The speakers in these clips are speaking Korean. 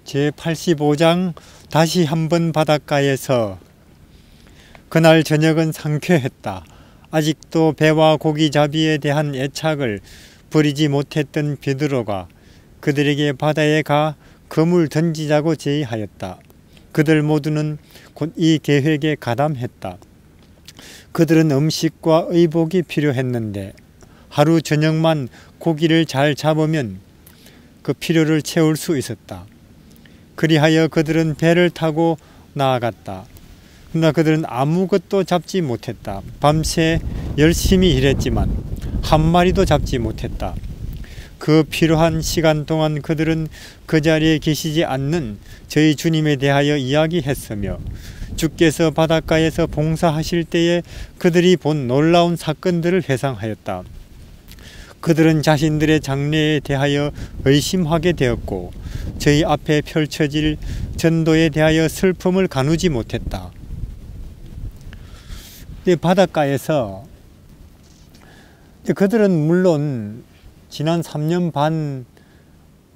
제85장 다시 한번 바닷가에서. 그날 저녁은 상쾌했다. 아직도 배와 고기잡이에 대한 애착을 버리지 못했던 베드로가 그들에게 바다에 가 그물 던지자고 제의하였다. 그들 모두는 곧 이 계획에 가담했다. 그들은 음식과 의복이 필요했는데 하루 저녁만 고기를 잘 잡으면 그 필요를 채울 수 있었다. 그리하여 그들은 배를 타고 나아갔다. 그러나 그들은 아무것도 잡지 못했다. 밤새 열심히 일했지만 한 마리도 잡지 못했다. 그 필요한 시간 동안 그들은 그 자리에 계시지 않는 저희 주님에 대하여 이야기했으며 주께서 바닷가에서 봉사하실 때에 그들이 본 놀라운 사건들을 회상하였다. 그들은 자신들의 장래에 대하여 의심하게 되었고 저희 앞에 펼쳐질 전도에 대하여 슬픔을 가누지 못했다. 바닷가에서 그들은 물론 지난 3년 반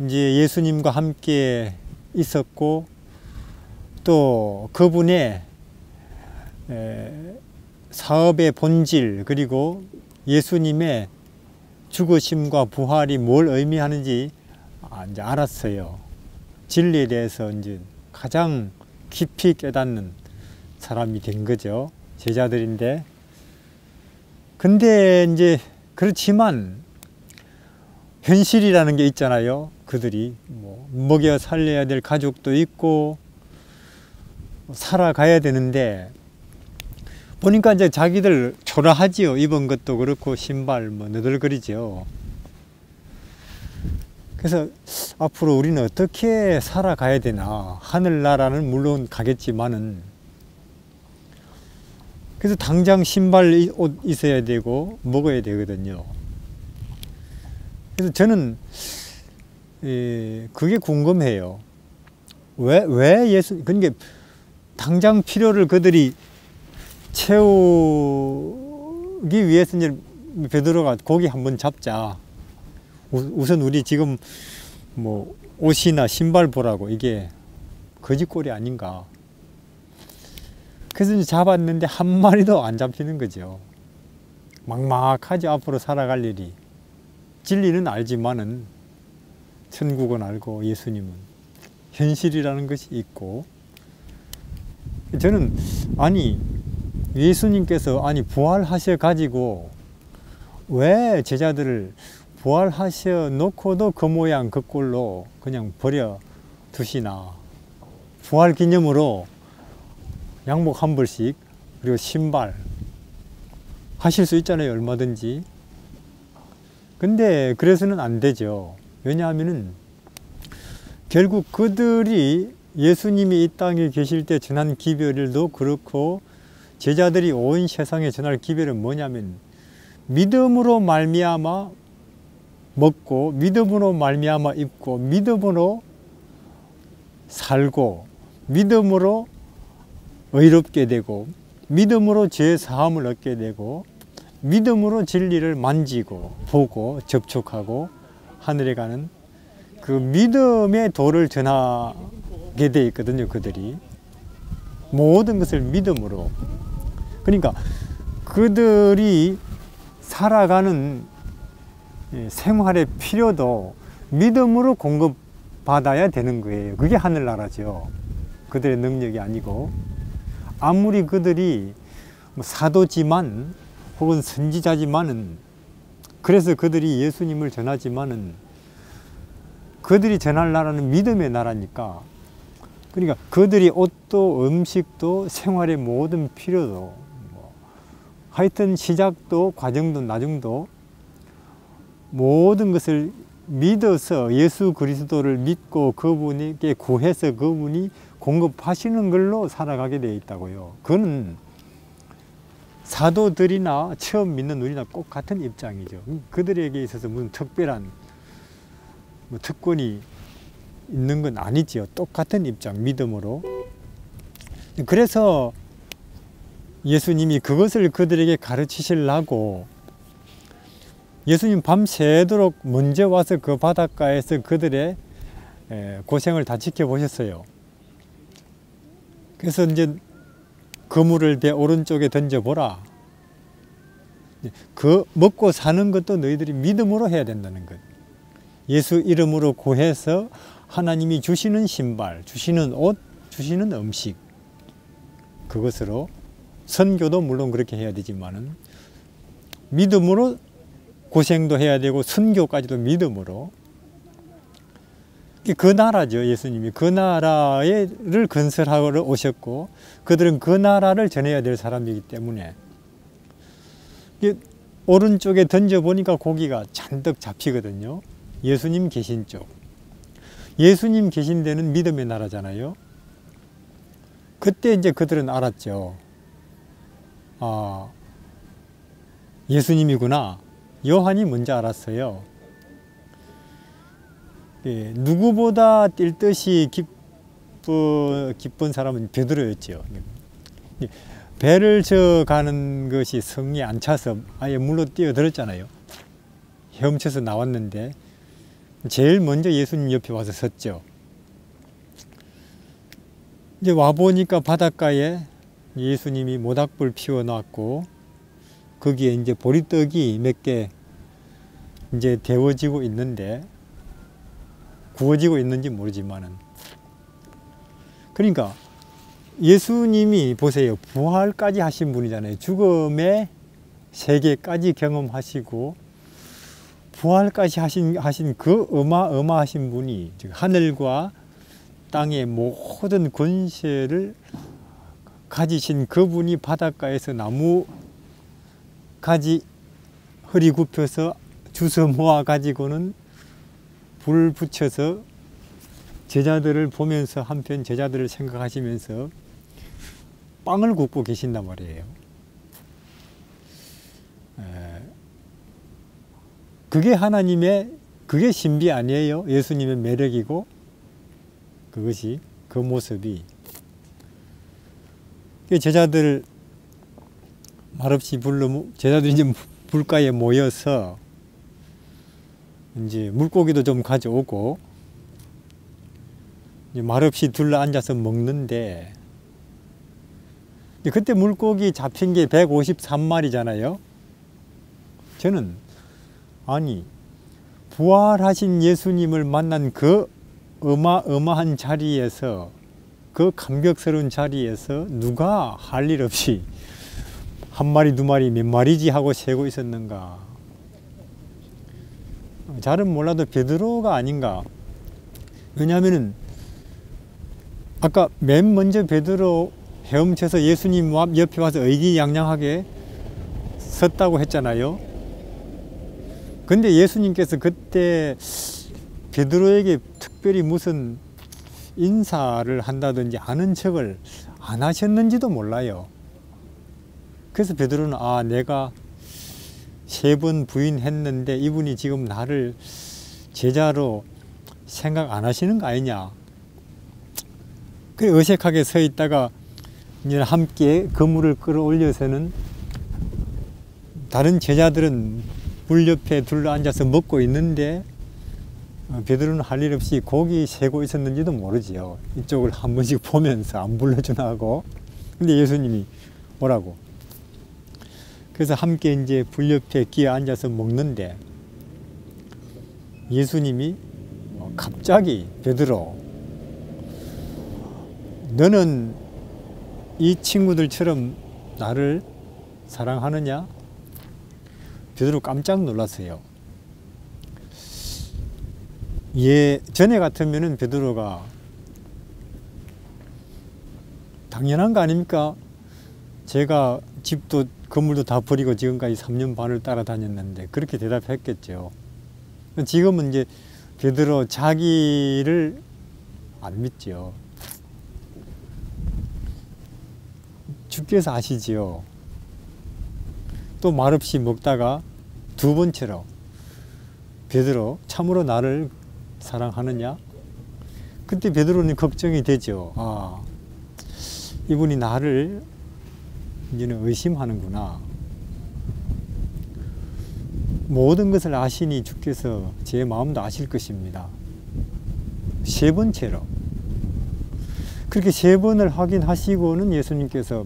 이제 예수님과 함께 있었고 또 그분의 사업의 본질 그리고 예수님의 죽으심과 부활이 뭘 의미하는지 이제 알았어요. 진리에 대해서 이제 가장 깊이 깨닫는 사람이 된 거죠. 제자들인데. 근데 이제 그렇지만 현실이라는 게 있잖아요. 그들이 먹여 살려야 될 가족도 있고 살아가야 되는데 보니까 이제 자기들 초라하지요. 입은 것도 그렇고 신발 너덜거리죠. 그래서 앞으로 우리는 어떻게 살아가야 되나. 하늘나라는 물론 가겠지만은 그래서 당장 신발 옷 있어야 되고 먹어야 되거든요. 그래서 저는 그게 궁금해요. 왜 그러니까 당장 필요를 그들이 채우기 위해서 이제 베드로가 고기 한번 잡자. 우선 우리 지금 옷이나 신발 보라고. 이게 거짓골이 아닌가. 그래서 이제 잡았는데 한 마리도 안 잡히는 거죠. 막막하죠. 앞으로 살아갈 일이. 진리는 알지만은 천국은 알고 예수님은 현실이라는 것이 있고. 저는 예수님께서 부활하셔 가지고 왜 제자들을 부활하셔 놓고도 그 모양 그 꼴로 그냥 버려 두시나. 부활 기념으로 양복 한 벌씩 그리고 신발 하실 수 있잖아요. 얼마든지. 근데 그래서는 안 되죠. 왜냐하면은 결국 그들이 예수님이 이 땅에 계실 때 전한 기별일도 그렇고 제자들이 온 세상에 전할 기별은 뭐냐면 믿음으로 말미암아 먹고 믿음으로 말미암아 입고 믿음으로 살고 믿음으로 의롭게 되고 믿음으로 죄 사함을 얻게 되고 믿음으로 진리를 만지고 보고 접촉하고 하늘에 가는 그 믿음의 도를 전하게 돼 있거든요. 그들이 모든 것을 믿음으로. 그러니까 그들이 살아가는 생활의 필요도 믿음으로 공급받아야 되는 거예요. 그게 하늘나라죠. 그들의 능력이 아니고. 아무리 그들이 사도지만 혹은 선지자지만은 그래서 그들이 예수님을 전하지만은 그들이 전할 나라는 믿음의 나라니까. 그러니까 그들이 옷도 음식도 생활의 모든 필요도 하여튼 시작도 과정도 나중도 모든 것을 믿어서 예수 그리스도를 믿고 그분에게 구해서 그분이 공급하시는 걸로 살아가게 되어 있다고요. 그거는 사도들이나 처음 믿는 우리나 꼭 같은 입장이죠. 그들에게 있어서 무슨 특별한 특권이 있는 건 아니지요. 똑같은 입장, 믿음으로. 그래서 예수님이 그것을 그들에게 가르치시려고 예수님 밤새도록 먼저 와서 그 바닷가에서 그들의 고생을 다 지켜보셨어요. 그래서 이제 그물을 배 오른쪽에 던져보라. 그 먹고 사는 것도 너희들이 믿음으로 해야 된다는 것. 예수 이름으로 구해서 하나님이 주시는 신발, 주시는 옷, 주시는 음식, 그것으로 선교도 물론 그렇게 해야 되지만은 믿음으로 고생도 해야 되고 선교까지도 믿음으로. 그 나라죠. 예수님이 그 나라를 건설하러 오셨고 그들은 그 나라를 전해야 될 사람이기 때문에 오른쪽에 던져보니까 고기가 잔뜩 잡히거든요. 예수님 계신 쪽. 예수님 계신 데는 믿음의 나라잖아요. 그때 이제 그들은 알았죠. 아, 예수님이구나. 요한이 먼저 알았어요. 예, 누구보다 뛸 듯이 기쁜 사람은 베드로였죠. 예, 배를 저 가는 것이 성에 안 차서 아예 물로 뛰어들었잖아요. 헤엄쳐서 나왔는데 제일 먼저 예수님 옆에 와서 섰죠. 이제 와보니까 바닷가에 예수님이 모닥불 피워놨고 거기에 이제 보리떡이 몇 개 이제 데워지고 있는데 구워지고 있는지 모르지만은 그러니까 예수님이 보세요. 부활까지 하신 분이잖아요. 죽음의 세계까지 경험하시고 부활까지 하신 그 어마어마하신 분이 즉 하늘과 땅의 모든 권세를 가지신 그분이 바닷가에서 나무 가지 허리 굽혀서 주워 모아 가지고는 불 붙여서 제자들을 보면서 한편 제자들을 생각하시면서 빵을 굽고 계신단 말이에요. 그게 하나님의 그게 신비 아니에요? 예수님의 매력이고 그것이 그 모습이 제자들 말없이 제자들이 이제 물가에 모여서 이제 물고기도 좀 가져오고 이제 말없이 둘러 앉아서 먹는데 그때 물고기 잡힌 게 153마리잖아요. 저는 아니 부활하신 예수님을 만난 그 어마어마한 자리에서 그 감격스러운 자리에서 누가 할 일 없이 한 마리 두 마리 몇 마리지 하고 세고 있었는가. 잘은 몰라도 베드로가 아닌가. 왜냐하면은 아까 맨 먼저 베드로 헤엄쳐서 예수님 옆에 와서 의기양양하게 섰다고 했잖아요. 근데 예수님께서 그때 베드로에게 특별히 무슨 인사를 한다든지 아는 척을 안 하셨는지도 몰라요. 그래서 베드로는 아 내가 3번 부인했는데 이분이 지금 나를 제자로 생각 안 하시는 거 아니냐. 그래 어색하게 서 있다가 이제 함께 그물을 끌어올려서는 다른 제자들은 물 옆에 둘러 앉아서 먹고 있는데 베드로는 할 일 없이 고기 세고 있었는지도 모르지요. 이쪽을 한 번씩 보면서 안 불러주나 하고. 근데 예수님이 오라고. 그래서 함께 이제 불 옆에 끼어 앉아서 먹는데 예수님이 갑자기 베드로 너는 이 친구들처럼 나를 사랑하느냐? 베드로 깜짝 놀랐어요. 전에 같으면은 베드로가 당연한 거 아닙니까? 제가 집도 건물도 다 버리고 지금까지 3년 반을 따라다녔는데 그렇게 대답했겠죠. 지금은 이제 베드로 자기를 안 믿죠. 주께서 아시지요. 또 말없이 먹다가 두 번째로 베드로 참으로 나를 사랑하느냐? 그때 베드로는 걱정이 되죠. 아, 이분이 나를 이제는 의심하는구나. 모든 것을 아시니 주께서 제 마음도 아실 것입니다. 세 번째로. 그렇게 세 번을 확인하시고는 예수님께서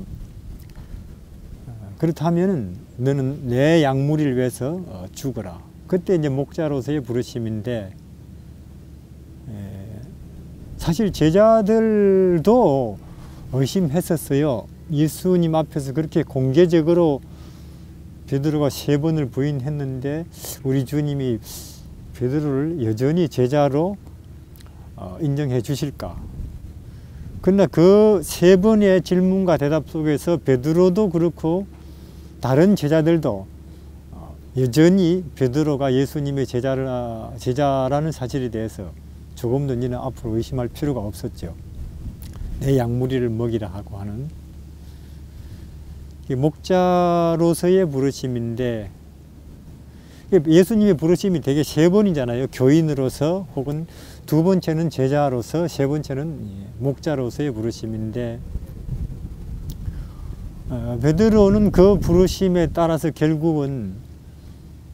그렇다면은 너는 내 약물을 위해서 죽어라. 그때 이제 목자로서의 부르심인데, 사실 제자들도 의심했었어요. 예수님 앞에서 그렇게 공개적으로 베드로가 세 번을 부인했는데 우리 주님이 베드로를 여전히 제자로 인정해 주실까? 그러나 그 세 번의 질문과 대답 속에서 베드로도 그렇고 다른 제자들도 여전히 베드로가 예수님의 제자라는 사실에 대해서 조금도 이제는 앞으로 의심할 필요가 없었죠. 내 약무리를 먹이라 하고 하는 목자로서의 부르심인데, 예수님의 부르심이 되게 세 번이잖아요. 교인으로서, 혹은 두 번째는 제자로서, 세 번째는 목자로서의 부르심인데, 베드로는 그 부르심에 따라서 결국은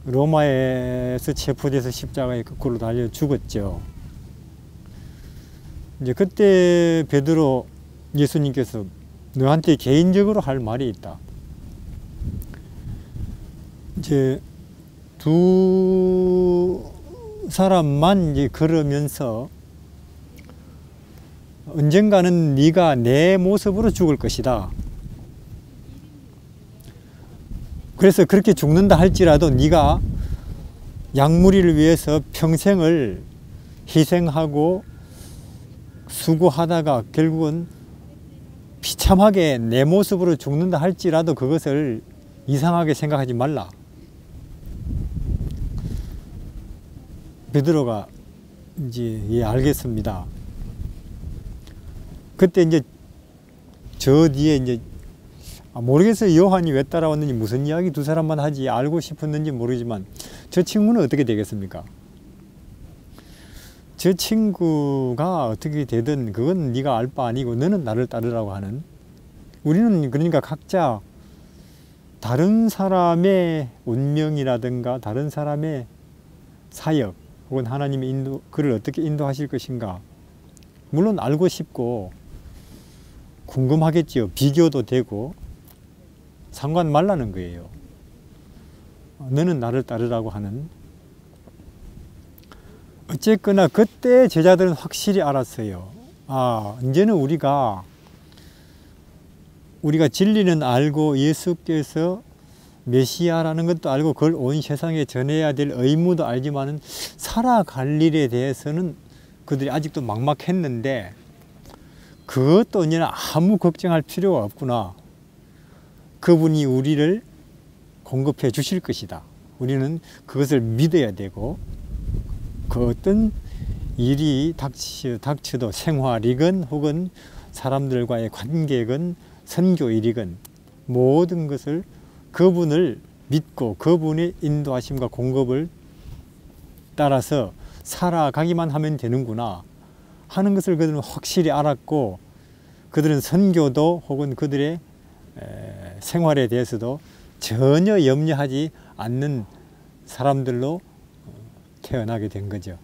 로마에서 체포돼서 십자가에 거꾸로 달려 죽었죠. 이제 그때 베드로 예수님께서 너한테 개인적으로 할 말이 있다. 이제 두 사람만 이제 걸으면서 언젠가는 네가 내 모습으로 죽을 것이다. 그래서 그렇게 죽는다 할지라도 네가 약물이를 위해서 평생을 희생하고 수고하다가 결국은 비참하게 내 모습으로 죽는다 할지라도 그것을 이상하게 생각하지 말라. 베드로가 이제 알겠습니다. 그때 이제 저 뒤에 이제 모르겠어요. 요한이 왜 따라왔는지, 무슨 이야기 두 사람만 하지 알고 싶었는지 모르지만 저 친구는 어떻게 되겠습니까? 저 친구가 어떻게 되든 그건 네가 알 바 아니고 너는 나를 따르라고 하는, 우리는 그러니까 각자 다른 사람의 운명이라든가 다른 사람의 사역 혹은 하나님의 그를 어떻게 인도하실 것인가 물론 알고 싶고 궁금하겠지요. 비교도 되고 상관 말라는 거예요. 너는 나를 따르라고 하는. 어쨌거나 그때 제자들은 확실히 알았어요. 이제는 우리가 진리는 알고 예수께서 메시아라는 것도 알고 그걸 온 세상에 전해야 될 의무도 알지만은 살아갈 일에 대해서는 그들이 아직도 막막했는데, 그것도 이제는 아무 걱정할 필요가 없구나. 그분이 우리를 공급해 주실 것이다. 우리는 그것을 믿어야 되고, 그 어떤 일이 닥쳐도 생활이건 혹은 사람들과의 관계건 선교일이건 모든 것을 그분을 믿고 그분의 인도하심과 공급을 따라서 살아가기만 하면 되는구나 하는 것을 그들은 확실히 알았고, 그들은 선교도 혹은 그들의 생활에 대해서도 전혀 염려하지 않는 사람들로 태어나게 된 거죠.